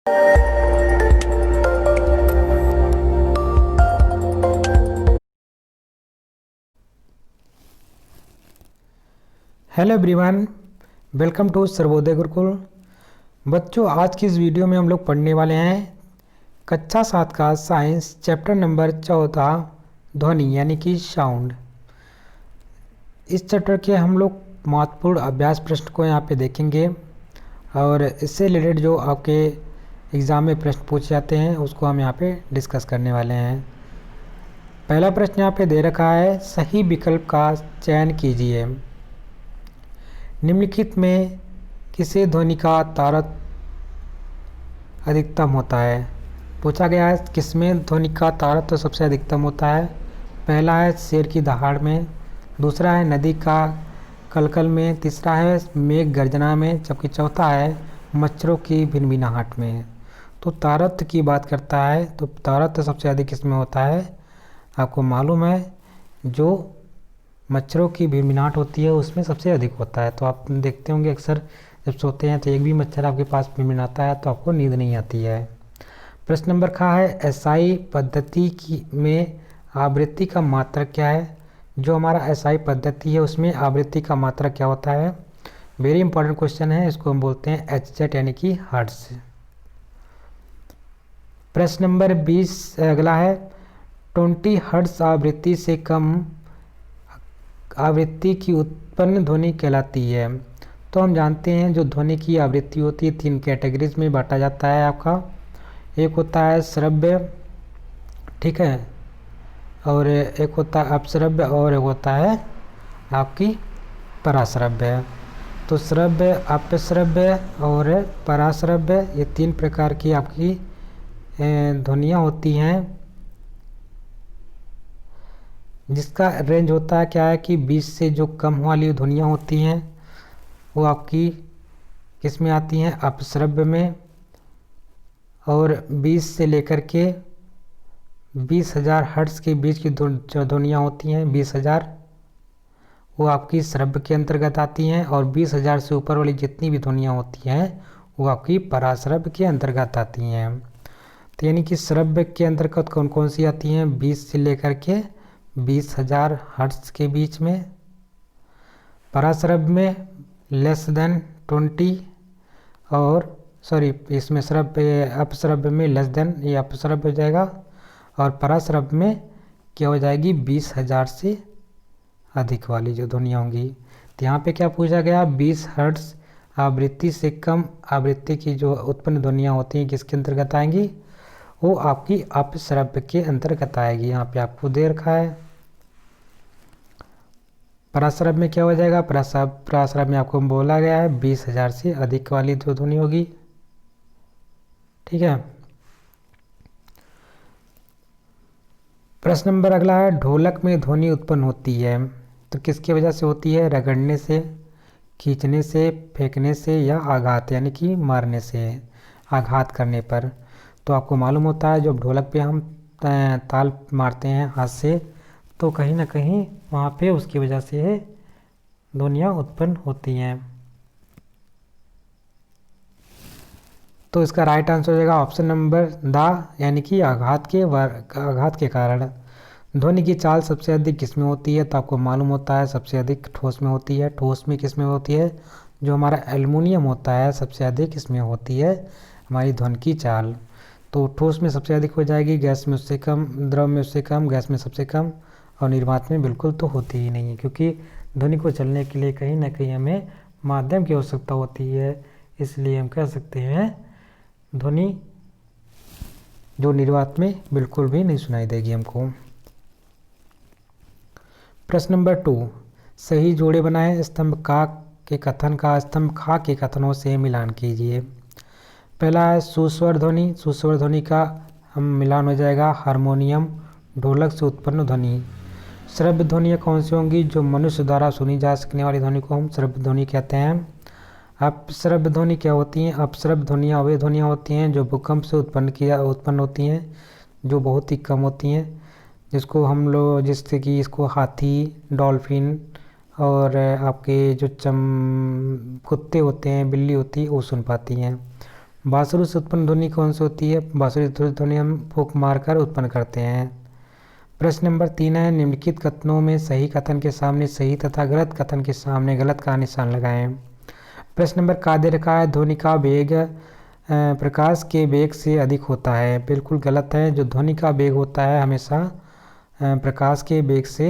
Hello everyone, welcome to Sarvodaya Gurukul. बच्चों, आज की इस वीडियो में हम लोग पढ़ने वाले हैं कक्षा 7 का साइंस चैप्टर नंबर 14 ध्वनि यानी कि साउंड। इस चैप्टर के हम लोग महत्वपूर्ण अभ्यास प्रश्न को यहाँ पे देखेंगे और इससे रिलेटेड जो आपके एग्ज़ाम में प्रश्न पूछे जाते हैं उसको हम यहाँ पे डिस्कस करने वाले हैं। पहला प्रश्न यहाँ पे दे रखा है, सही विकल्प का चयन कीजिए। निम्नलिखित में किसे ध्वनि का तारतम्य अधिकतम होता है? पूछा गया है किसमें ध्वनि का तारतम्य सबसे अधिकतम होता है। पहला है शेर की दहाड़ में, दूसरा है नदी का कलकल में, तीसरा है मेघ गर्जना में, जबकि चौथा है मच्छरों की भिनभिनाहट में। तो तारतम्य की बात करता है तो तारतम्य सबसे अधिक किसमें होता है? आपको मालूम है जो मच्छरों की भिनभिनाहट होती है उसमें सबसे अधिक होता है। तो आप देखते होंगे अक्सर जब सोते हैं तो एक भी मच्छर आपके पास भिनभिनाता है तो आपको नींद नहीं आती है। प्रश्न नंबर का है, एसआई पद्धति की में आवृत्ति का मात्रक क्या है? जो हमारा एसआई पद्धति है उसमें आवृत्ति का मात्रक क्या होता है? वेरी इंपॉर्टेंट क्वेश्चन है, इसको हम बोलते हैं एचजेट यानी कि हर्ट्ज। प्रश्न नंबर 20 अगला है, 20 हर्ट्ज आवृत्ति से कम आवृत्ति की उत्पन्न ध्वनि कहलाती है। तो हम जानते हैं जो ध्वनि की आवृत्ति होती है 3 कैटेगरीज में बांटा जाता है आपका। एक होता है श्रव्य, ठीक है, और एक होता है अपश्रव्य और एक होता है आपकी पराश्रव्य। तो श्रव्य, अपश्रव्य और पराश्रव्य ये 3 प्रकार की आपकी ध्वनियाँ होती हैं, जिसका रेंज होता है क्या है कि 20 से जो कम वाली ध्वनियाँ होती हैं वो आपकी किस में आती हैं? अपश्रव्य में। और 20 से लेकर के 20,000 हर्ट्ज के बीच की जो ध्वनियाँ होती हैं 20,000 वो आपकी श्रव्य के अंतर्गत आती हैं, और 20,000 से ऊपर वाली जितनी भी ध्वनियाँ होती हैं वो आपकी पराश्रव्य के अंतर्गत आती हैं। तो यानी कि श्रव्य के अंतर्गत कौन कौन सी आती हैं? 20 से लेकर के 20,000 हर्ट्ज के बीच में। पराश्रव्य में लेस देन 20 और सॉरी इसमें श्रव्य अपश्रव्य में लेस देन, ये अपश्रव्य हो जाएगा, और पराश्रव्य में क्या हो जाएगी? 20,000 से अधिक वाली जो ध्वनियाँ होंगी। तो यहाँ पे क्या पूछा गया? 20 हर्ट्ज आवृत्ति से कम आवृत्ति की जो उत्पन्न ध्वनियाँ होती हैं किसके अंतर्गत आएंगी? वो आपकी अपश्रव्य के अंतर्गत आएगी। यहाँ पे आपको दे रखा है। पराश्रव्य में क्या हो जाएगा? पराश्रव्य में आपको बोला गया है 20,000 से अधिक वाली जो ध्वनि होगी, ठीक है। प्रश्न नंबर अगला है, ढोलक में ध्वनि उत्पन्न होती है तो किसकी वजह से होती है? रगड़ने से, खींचने से, फेंकने से या आघात यानी कि मारने से, आघात करने पर। तो आपको मालूम होता है जब ढोलक पे हम ताल मारते हैं हाथ से तो कहीं ना कहीं वहाँ पे उसकी वजह से ध्वनियाँ उत्पन्न होती हैं। तो इसका राइट आंसर हो जाएगा ऑप्शन नंबर द, यानी कि आघात के कारण। ध्वनि की चाल सबसे अधिक किस में होती है? तो आपको मालूम होता है सबसे अधिक ठोस में होती है। ठोस में किस में होती है? जो हमारा एल्युमिनियम होता है सबसे अधिक इसमें होती है हमारी ध्वनि की चाल। तो ठोस में सबसे अधिक हो जाएगी, गैस में उससे कम, द्रव में उससे कम, गैस में सबसे कम, और निर्वात में बिल्कुल तो होती ही नहीं है, क्योंकि ध्वनि को चलने के लिए कहीं ना कहीं हमें माध्यम की आवश्यकता होती है। इसलिए हम कह सकते हैं ध्वनि जो निर्वात में बिल्कुल भी नहीं सुनाई देगी हमको। प्रश्न नंबर 2, सही जोड़े बनाएं। स्तंभ का के कथन का स्तंभ खा के कथनों से मिलान कीजिए। पहला है सुस्वर ध्वनि। सुस्वर ध्वनि का हम मिलान हो जाएगा हारमोनियम, ढोलक से उत्पन्न ध्वनि। श्रव्य ध्वनियाँ कौन सी होंगी? जो मनुष्य द्वारा सुनी जा सकने वाली ध्वनि को हम श्रव्य ध्वनि कहते हैं। अपश्रव्य ध्वनि क्या होती हैं? अपश्रव्य ध्वनियाँ वे ध्वनियाँ होती हैं जो भूकंप से उत्पन्न होती हैं, जो बहुत ही कम होती हैं, जिसको हम लोग जिससे कि इसको हाथी, डॉल्फिन और आपके जो कुत्ते होते हैं, बिल्ली होती है वो सुन पाती हैं। बांसुरी से उत्पन्न ध्वनि कौन सी होती है? बांसुरी ध्वनि हम फूंक मारकर उत्पन्न करते हैं। प्रश्न नंबर 3 है, निम्नलिखित कथनों में सही कथन के सामने सही तथा गलत कथन के सामने गलत का निशान लगाएं। प्रश्न नंबर का दे रखा है, ध्वनि का वेग प्रकाश के वेग से अधिक होता है। बिल्कुल गलत है। जो ध्वनि का वेग होता है हमेशा प्रकाश के वेग से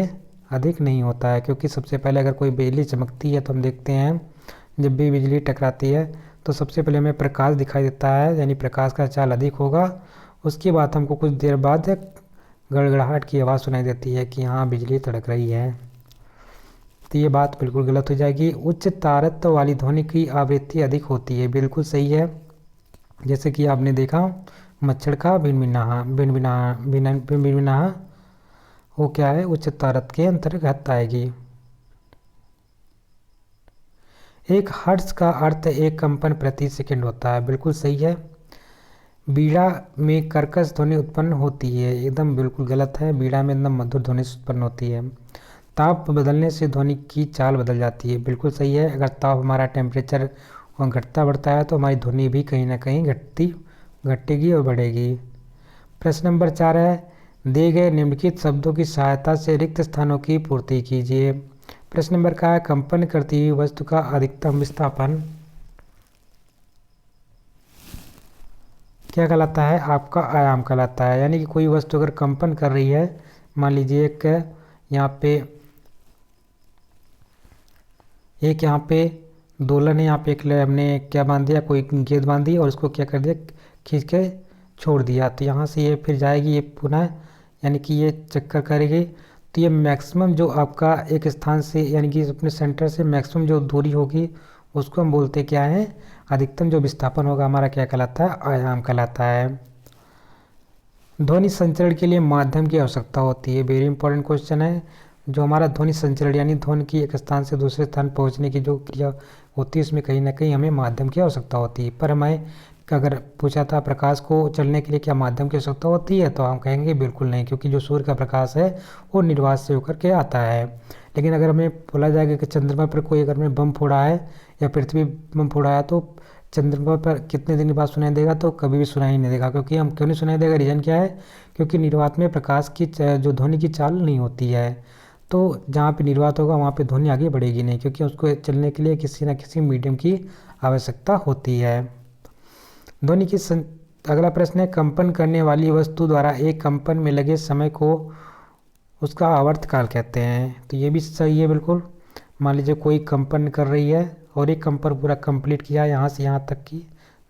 अधिक नहीं होता है, क्योंकि सबसे पहले अगर कोई बिजली चमकती है तो हम देखते हैं जब भी बिजली टकराती है तो सबसे पहले हमें प्रकाश दिखाई देता है, यानी प्रकाश का चाल अधिक होगा। उसके बाद हमको कुछ देर बाद गड़गड़ाहट की आवाज़ सुनाई देती है कि हाँ बिजली तड़क रही है। तो ये बात बिल्कुल गलत हो जाएगी। उच्च तारत्व वाली ध्वनि की आवृत्ति अधिक होती है। बिल्कुल सही है। जैसे कि आपने देखा मच्छर का भिनभिनाहा भिनभिनाहा भिनभिनाहा वो क्या है, उच्च तारत्व के अंतर्गत आएगी। एक हर्ट्ज का अर्थ एक कंपन प्रति सेकंड होता है। बिल्कुल सही है। बीड़ा में कर्कश ध्वनि उत्पन्न होती है। एकदम बिल्कुल गलत है। बीड़ा में एकदम मधुर ध्वनि उत्पन्न होती है। ताप बदलने से ध्वनि की चाल बदल जाती है। बिल्कुल सही है। अगर ताप हमारा टेम्परेचर घटता बढ़ता है तो हमारी ध्वनि भी कहीं ना कहीं घटेगी और बढ़ेगी। प्रश्न नंबर 4 है, दिए गए निम्नलिखित शब्दों की सहायता से रिक्त स्थानों की पूर्ति कीजिए। प्रश्न नंबर का है, कंपन करती हुई वस्तु का अधिकतम विस्थापन क्या कहलाता है? आपका आयाम कहलाता है। यानी कि कोई वस्तु अगर कंपन कर रही है, मान लीजिए एक यहाँ पे दोलन है, यहाँ पे एक हमने क्या बांध दिया, कोई गेंद बांध दी और उसको क्या कर दिया, खींच के छोड़ दिया, तो यहाँ से ये फिर जाएगी, ये पुनः यानी कि ये चक्कर करेगी। तो ये मैक्सिमम जो आपका एक स्थान से यानी कि अपने सेंटर से मैक्सिमम जो दूरी होगी उसको हम बोलते क्या है, अधिकतम जो विस्थापन होगा हमारा क्या कहलाता है, आयाम कहलाता है। ध्वनि संचरण के लिए माध्यम की आवश्यकता होती है। वेरी इंपॉर्टेंट क्वेश्चन है। जो हमारा ध्वनि संचरण यानी ध्वनि की एक स्थान से दूसरे स्थान पहुंचने की जो क्रिया होती है उसमें कहीं ना कहीं हमें माध्यम की आवश्यकता होती है। पर हमें अगर पूछा था प्रकाश को चलने के लिए क्या माध्यम की आवश्यकता होती है, तो हम कहेंगे बिल्कुल नहीं, क्योंकि जो सूर्य का प्रकाश है वो निर्वात से होकर के आता है। लेकिन अगर हमें बोला जाएगा कि चंद्रमा पर कोई अगर हमें बम फोड़ा है या पृथ्वी बम फोड़ा है तो चंद्रमा पर कितने दिन बाद सुनाई देगा, तो कभी भी सुनाई नहीं देगा। क्योंकि हम क्यों नहीं सुनाई देगा, रीज़न क्या है, क्योंकि निर्वात में प्रकाश की जो ध्वनि की चाल नहीं होती है। तो जहाँ पे निर्वात होगा वहाँ पे ध्वनि आगे बढ़ेगी नहीं, क्योंकि उसको चलने के लिए किसी न किसी मीडियम की आवश्यकता होती है। ध्वनि की अगला प्रश्न है, कंपन करने वाली वस्तु द्वारा एक कंपन में लगे समय को उसका आवर्तकाल कहते हैं। तो ये भी सही है बिल्कुल। मान लीजिए कोई कंपन कर रही है और एक कंपन पूरा कंप्लीट किया यहाँ से यहाँ तक की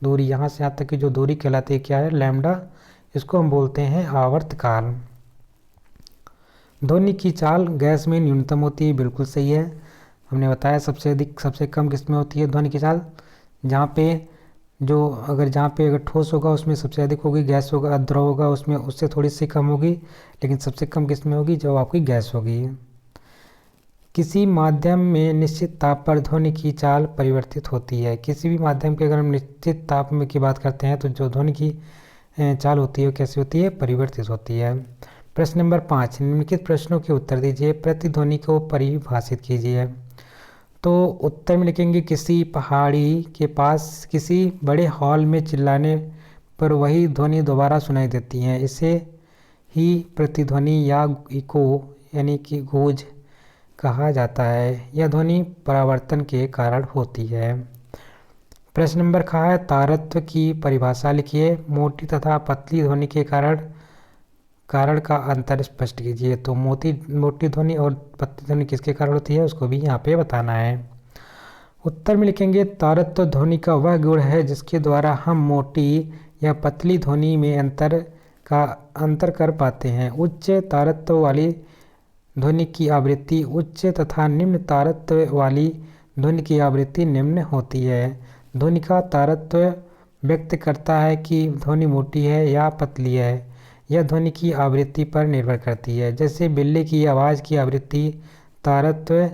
दूरी, यहाँ से यहाँ तक की जो दूरी कहलाती है क्या है, लैम्डा। इसको हम बोलते हैं आवर्तकाल। ध्वनि की चाल गैस में न्यूनतम होती है। बिल्कुल सही है। हमने बताया सबसे अधिक सबसे कम किस में होती है ध्वनि की चाल, जहाँ पे जहाँ पे अगर ठोस होगा उसमें सबसे अधिक होगी, गैस होगा द्रव होगा उसमें उससे थोड़ी सी कम होगी, लेकिन सबसे कम किस में होगी, जो आपकी गैस होगी। किसी माध्यम में निश्चित ताप पर ध्वनि की चाल परिवर्तित होती है। किसी भी माध्यम के अगर हम निश्चित ताप में की बात करते हैं तो जो ध्वनि की चाल होती है वो कैसी होती है, परिवर्तित होती है। प्रश्न नंबर 5, निम्नलिखित प्रश्नों के उत्तर दीजिए, प्रतिध्वनि को परिभाषित कीजिए। तो उत्तर में लिखेंगे, किसी पहाड़ी के पास किसी बड़े हॉल में चिल्लाने पर वही ध्वनि दोबारा सुनाई देती है, इसे ही प्रतिध्वनि या इको यानी कि गूंज कहा जाता है। यह ध्वनि परावर्तन के कारण होती है। प्रश्न नंबर का है, तारत्व की परिभाषा लिखिए। मोटी तथा पतली ध्वनि के कारण का अंतर स्पष्ट कीजिए। तो मोटी ध्वनि और पतली ध्वनि किसके कारण होती है उसको भी यहाँ पे बताना है। उत्तर में लिखेंगे, तारत्व ध्वनि का वह गुण है जिसके द्वारा हम मोटी या पतली ध्वनि में अंतर कर पाते हैं। उच्च तारत्व वाली ध्वनि की आवृत्ति उच्च तथा निम्न तारत्व वाली ध्वनि की आवृत्ति निम्न होती है। ध्वनि का तारत्व व्यक्त करता है कि ध्वनि मोटी है या पतली है। यह ध्वनि की आवृत्ति पर निर्भर करती है। जैसे बिल्ली की आवाज़ की आवृत्ति तारत्व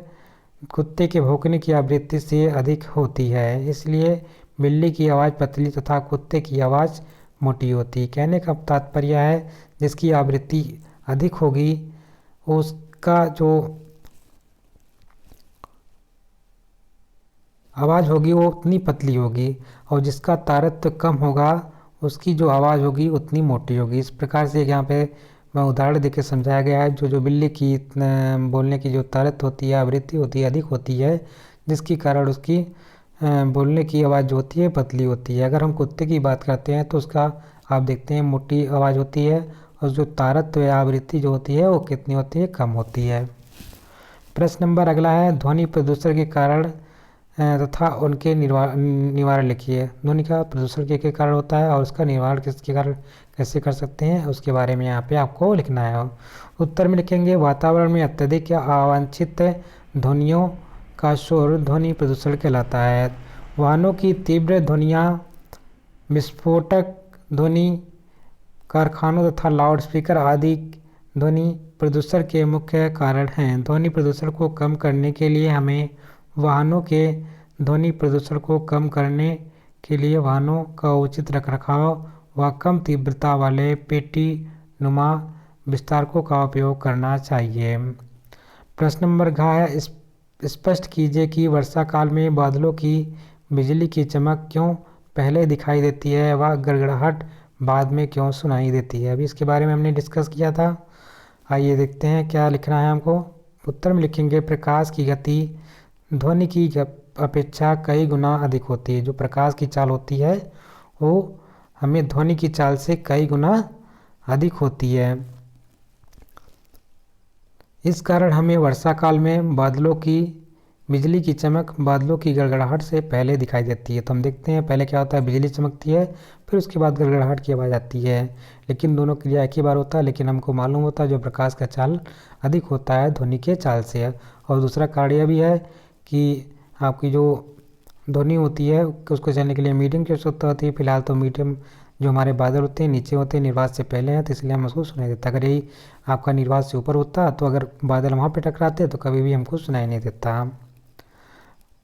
कुत्ते के भौंकने की आवृत्ति से अधिक होती है, इसलिए बिल्ली की आवाज़ पतली तथा कुत्ते की आवाज़ मोटी होती। कहने का तात्पर्य है जिसकी आवृत्ति अधिक होगी उसका जो आवाज़ होगी वो उतनी पतली होगी, और जिसका तारतम्य कम होगा उसकी जो आवाज़ होगी उतनी मोटी होगी। इस प्रकार से यहाँ पे मैं उदाहरण देके समझाया गया है। जो बिल्ली की बोलने की जो तारत होती है, आवृत्ति होती है, अधिक होती है, जिसके कारण उसकी बोलने की आवाज़ जो होती है पतली होती है। अगर हम कुत्ते की बात करते हैं तो उसका आप देखते हैं मोटी आवाज़ होती है, और जो तारत या आवृत्ति जो होती है वो कितनी होती है, कम होती है। प्रश्न नंबर अगला है, ध्वनि प्रदूषण के कारण तथा उनके निवारण लिखिए। ध्वनि का प्रदूषण के कारण होता है और उसका निवारण किसके कारण कैसे कर सकते हैं उसके बारे में यहाँ पे आपको लिखना है। उत्तर में लिखेंगे, वातावरण में अत्यधिक या अवांछित ध्वनियों का शोर ध्वनि प्रदूषण कहलाता है। वाहनों की तीव्र ध्वनियाँ, विस्फोटक ध्वनि, कारखानों तथा लाउडस्पीकर आदि ध्वनि प्रदूषण के मुख्य कारण हैं। ध्वनि प्रदूषण को कम करने के लिए हमें वाहनों के ध्वनि प्रदूषण को कम करने के लिए वाहनों का उचित रखरखाव व कम तीव्रता वाले पेटी नुमा विस्तारकों का उपयोग करना चाहिए। प्रश्न नंबर घ है, स्पष्ट कीजिए कि वर्षा काल में बादलों की बिजली की चमक क्यों पहले दिखाई देती है व गड़गड़ाहट बाद में क्यों सुनाई देती है। अभी इसके बारे में हमने डिस्कस किया था। आइए देखते हैं क्या लिखना है हमको। उत्तर में लिखेंगे, प्रकाश की गति ध्वनि की अपेक्षा कई गुना अधिक होती है। जो प्रकाश की चाल होती है वो हमें ध्वनि की चाल से कई गुना अधिक होती है। इस कारण हमें वर्षा काल में बादलों की बिजली की चमक बादलों की गड़गड़ाहट से पहले दिखाई देती है। तो हम देखते हैं पहले क्या होता है, बिजली चमकती है, फिर उसके बाद गड़गड़ाहट की आवाज़ आती है। लेकिन दोनों क्रिया एक ही बार होता है, लेकिन हमको मालूम होता है जो प्रकाश का चाल अधिक होता है ध्वनि के चाल से। और दूसरा कारण यह भी है कि आपकी जो ध्वनि होती है उसको चलने के लिए मीडियम की आवश्यकता होती है। फिलहाल तो मीडियम जो हमारे बादल होते हैं नीचे होते हैं, निर्वात से पहले हैं, तो इसलिए हम उसको सुनाई देता। अगर यही आपका निर्वात से ऊपर होता तो अगर बादल वहाँ पे टकराते तो कभी भी हमको सुनाई नहीं देता।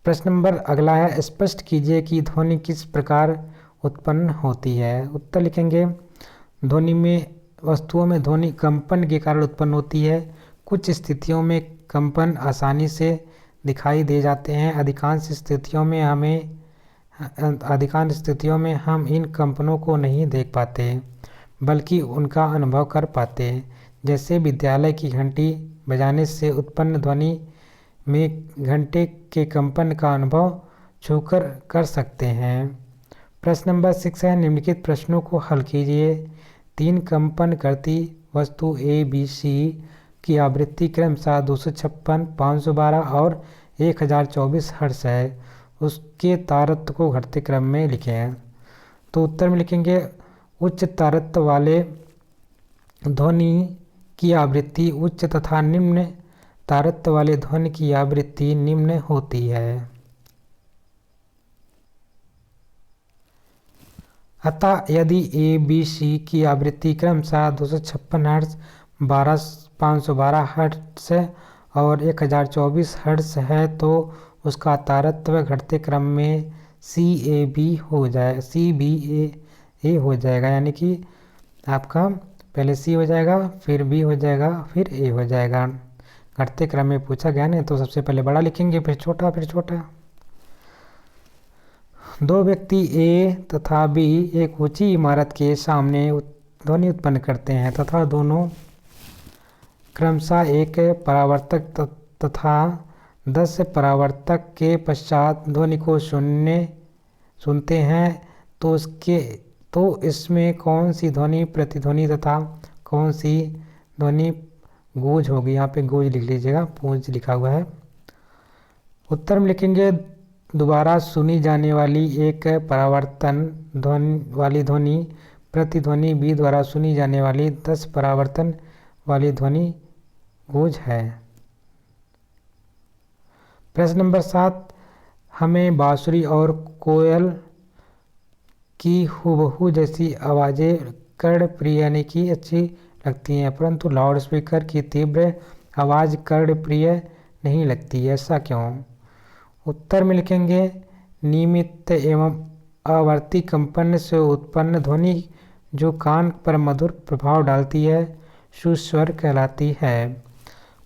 प्रश्न नंबर अगला है, स्पष्ट कीजिए कि ध्वनि किस प्रकार उत्पन्न होती है। उत्तर लिखेंगे, ध्वनि में वस्तुओं में ध्वनि कंपन के कारण उत्पन्न होती है। कुछ स्थितियों में कंपन आसानी से दिखाई दे जाते हैं। अधिकांश स्थितियों में हम इन कंपनों को नहीं देख पाते बल्कि उनका अनुभव कर पाते। जैसे विद्यालय की घंटी बजाने से उत्पन्न ध्वनि में घंटे के कंपन का अनुभव छूकर कर सकते हैं। प्रश्न नंबर 6 है, निम्नलिखित प्रश्नों को हल कीजिए। 3 कंपन करती वस्तु ए बी सी की आवृत्ति क्रमशः 256, 512 और 1024 हर्ट्ज है। उसके तारतम्य को घटते क्रम में लिखें। तो उत्तर में लिखेंगे, उच्च तारतम्य वाले ध्वनि की आवृत्ति उच्च तथा निम्न तारतम्य वाले ध्वनि की आवृत्ति निम्न होती है। अतः यदि ए बी सी की आवृत्ति क्रमशः 256 हर्ट्ज, 512 हर्ट्ज और 1024 हर्ट्ज है तो उसका तारतम्य घटते क्रम में सी ए बी हो जाए, सी बी ए हो जाएगा। यानी कि आपका पहले सी हो जाएगा, फिर बी हो जाएगा, फिर ए हो जाएगा। घटते क्रम में पूछा गया ना, तो सबसे पहले बड़ा लिखेंगे, फिर छोटा, फिर छोटा। 2 व्यक्ति ए तथा बी एक ऊंची इमारत के सामने ध्वनि उत्पन्न करते हैं तथा दोनों क्रमशः एक परावर्तक तथा 10 परावर्तक के पश्चात ध्वनि को सुनते हैं तो इसमें कौन सी ध्वनि प्रतिध्वनि तथा कौन सी ध्वनि गूंज होगी। यहाँ पे गूंज लिख लीजिएगा, गूंज लिखा हुआ है। उत्तर में लिखेंगे, दोबारा सुनी जाने वाली एक परावर्तन वाली ध्वनि प्रतिध्वनि बी द्वारा सुनी जाने वाली 10 परावर्तन वाली ध्वनि गूंज है। प्रश्न नंबर 7, हमें बांसुरी और कोयल की हूबहू जैसी आवाज़ें कर्णप्रिय यानी कि अच्छी लगती हैं, परंतु लाउडस्पीकर की तीव्र आवाज़ कर्णप्रिय नहीं लगती, ऐसा क्यों। उत्तर में लिखेंगे, नियमित एवं आवर्ती कंपन से उत्पन्न ध्वनि जो कान पर मधुर प्रभाव डालती है सुस्वर कहलाती है।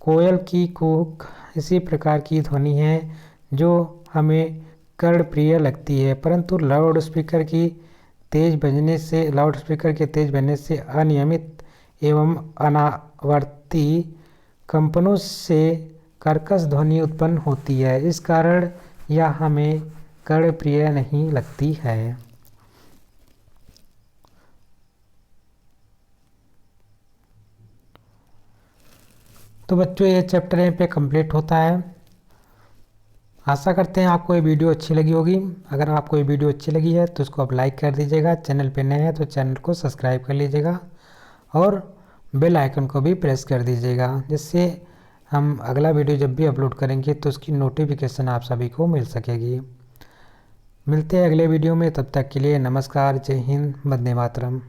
कोयल की कूक इसी प्रकार की ध्वनि है जो हमें कर्णप्रिय लगती है, परंतु लाउडस्पीकर के तेज बजने से अनियमित एवं अनावर्ती कंपनों से कर्कश ध्वनि उत्पन्न होती है। इस कारण यह हमें कर्णप्रिय नहीं लगती है। तो बच्चों, ये चैप्टर यहीं पे कंप्लीट होता है। आशा करते हैं आपको ये वीडियो अच्छी लगी होगी। अगर आपको ये वीडियो अच्छी लगी है तो इसको आप लाइक कर दीजिएगा, चैनल पे नए हैं तो चैनल को सब्सक्राइब कर लीजिएगा और बेल आइकन को भी प्रेस कर दीजिएगा, जिससे हम अगला वीडियो जब भी अपलोड करेंगे तो उसकी नोटिफिकेशन आप सभी को मिल सकेगी। मिलते हैं अगले वीडियो में, तब तक के लिए नमस्कार, जय हिंद, वंदे मातरम।